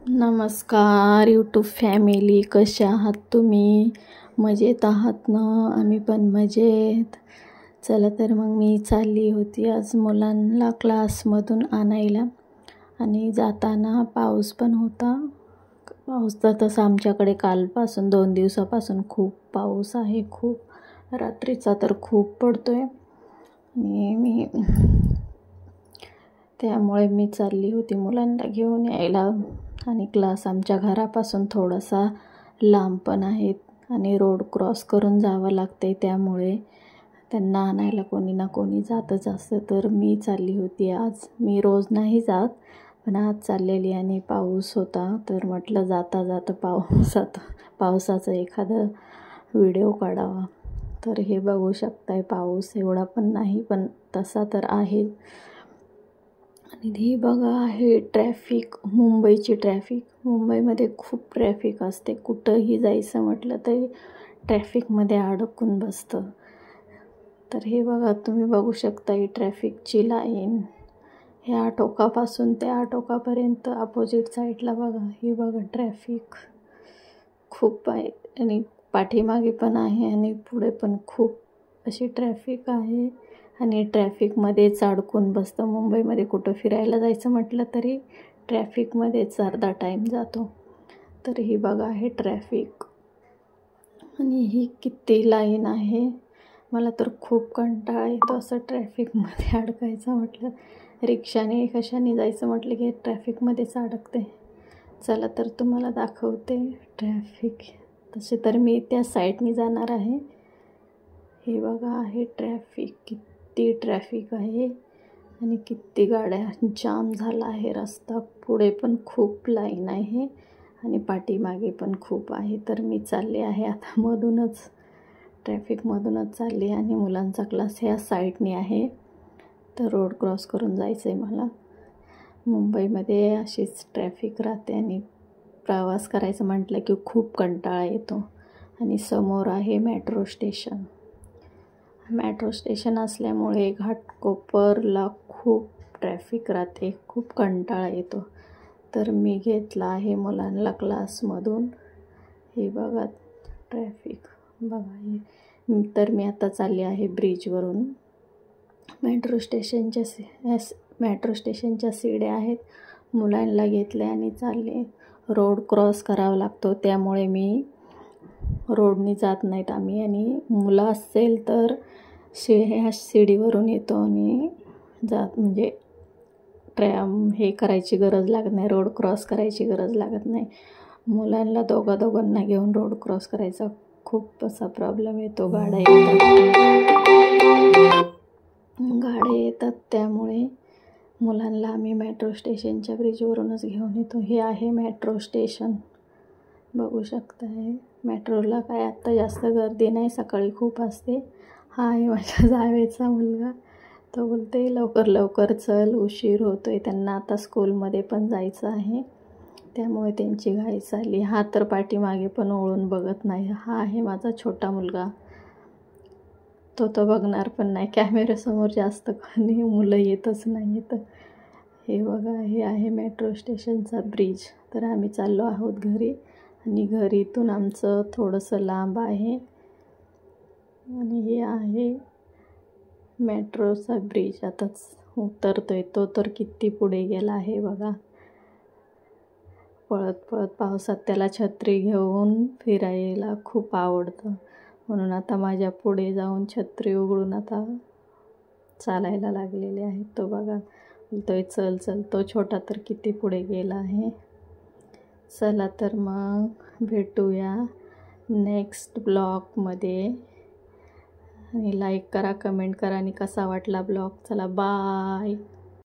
नमस्कार YouTube family, कशा आहात तुम्ही? मजेत आहात ना? आम्ही पण मजेत. चला तर मग मी चालली होती आज मुलांना क्लासमधून आणायला आणि जाताना पाऊस पण होता. पाऊस तर तसं आमच्याकडे कालपासून 2 दिवसापासून खूप पाऊस आहे. खूप रात्रीचा तर खूप पडतो आहे आणि त्यामुळे मी चालली होती मुलांना घेऊन यायला. आणि क्लास आमच्या घरापासून थोडासा लांब पण आहे आणि रोड क्रॉस करून जावं लागते, त्यामुळे त्यांना आणायला कोणी ना कोणी जातच असतं. तर मी चालली होती आज. मी रोज नाही जात, पण आज चाललेली आणि पाऊस होता, तर म्हटलं जाता जाता पावसाचा एखादा व्हिडिओ काढावा. तर हे बघू शकताय, पाऊस एवढा पण नाही, पण तसा तर आहे. आणि ही बघा आहे ट्रॅफिक, मुंबईची ट्रॅफिक. मुंबईमध्ये खूप ट्रॅफिक असते. कुठंही जायचं म्हटलं तरी ट्रॅफिकमध्ये अडकून बसतं. तर हे बघा, तुम्ही बघू शकता ही ट्रॅफिकची लाईन. ह्या टोकापासून त्या टोकापर्यंत अपोजिट साईडला बघा, ही बघा ट्रॅफिक खूप आहे. आणि पाठीमागे पण आहे आणि पुढे पण खूप अशी ट्रॅफिक आहे. आणि ट्रॅफिकमध्येच अडकून बसतं. मुंबईमध्ये कुठं फिरायला जायचं म्हटलं तरी ट्रॅफिकमध्येच अर्धा टाईम जातो. तर ही बघा आहे ट्रॅफिक. आणि ही किती लाईन आहे. मला तर खूप कंटाळा येतो असं ट्रॅफिकमध्ये अडकायचं म्हटलं. रिक्षाने कशाने जायचं म्हटलं की ट्रॅफिकमध्येच अडकते. चला तर तुम्हाला दाखवते ट्रॅफिक. तसे तर मी त्या साईडने जाणार आहे. हे बघा आहे ट्रॅफिक, किती ट्रॅफिक आहे आणि किती गाड्या, जाम झाला आहे रस्ता. पुढे पण खूप लाईन आहे आणि पाठीमागे पण खूप आहे. तर मी चालले आहे आता ट्रॅफिकमधूनच चालली आणि मुलांचा क्लास ह्या साईडने आहे. तर रोड क्रॉस करून जायचं आहे मला. मुंबईमध्ये अशीच ट्रॅफिक राहते आणि प्रवास करायचं म्हटलं की खूप कंटाळा येतो. आणि समोर आहे मेट्रो स्टेशन असल्यामुळे घाटकोपरला खूप ट्रॅफिक राहते, खूप कंटाळा येतो. तर मी घेतला आहे मुलांना क्लासमधून. हे बघा ट्रॅफिक बघा हे. तर मी आता चालली आहे ब्रिजवरून. मेट्रो स्टेशनच्या सीड्या आहेत. मुलांना घेतले आणि चालले. रोड क्रॉस करावा लागतो, त्यामुळे मी रोडने जात नाहीत आम्ही. आणि मुलं असेल तर ह्या शिडीवरून येतो आणि म्हणजे हे करायची गरज लागत नाही, रोड क्रॉस करायची गरज लागत नाही. मुलांना दोघांना घेऊन रोड क्रॉस करायचा खूप असा प्रॉब्लेम येतो. गाड्या येतात त्यामुळे मुलांना आम्ही मेट्रो स्टेशनच्या ब्रिजवरूनच घेऊन येतो. हे आहे मेट्रो स्टेशन, बघू शकता. आहे मेट्रोला काय आत्ता जास्त गर्दी नाही, सकाळी खूप असते. हा आहे माझ्या जावेचा मुलगा. तो बोलते लवकर चल, उशीर होतोय. त्यांना आता स्कूलमध्ये पण जायचं आहे, त्यामुळे त्यांची घाई चालली. हा तर पाठीमागे पण वळून बघत नाही. हा आहे माझा छोटा मुलगा, तो बघणार पण नाही. कॅमेऱ्यासमोर जास्त कोणी मुलं येतच नाही. तर हे बघा, हे आहे मेट्रो स्टेशनचा ब्रिज. तर आम्ही चाललो आहोत घरी आणि घरीतून आमचं थोडंसं लांब आहे. आणि हे आहे मेट्रोचा ब्रिज. आताच उतरतोय. तो तर किती पुढे गेला आहे बघा. पळत पावसात त्याला छत्री घेऊन फिरायला खूप आवडतं, म्हणून आता माझ्या पुढे जाऊन छत्री उघडून आता चालायला लागलेले आहे. तो बघा बोलतोय चल. तो छोटा तर किती पुढे गेला आहे. चला तर मग भेटूया नेक्स्ट ब्लॉगमध्ये. आणि लाईक करा, कमेंट करा आणि कसा वाटला ब्लॉग. चला बाय.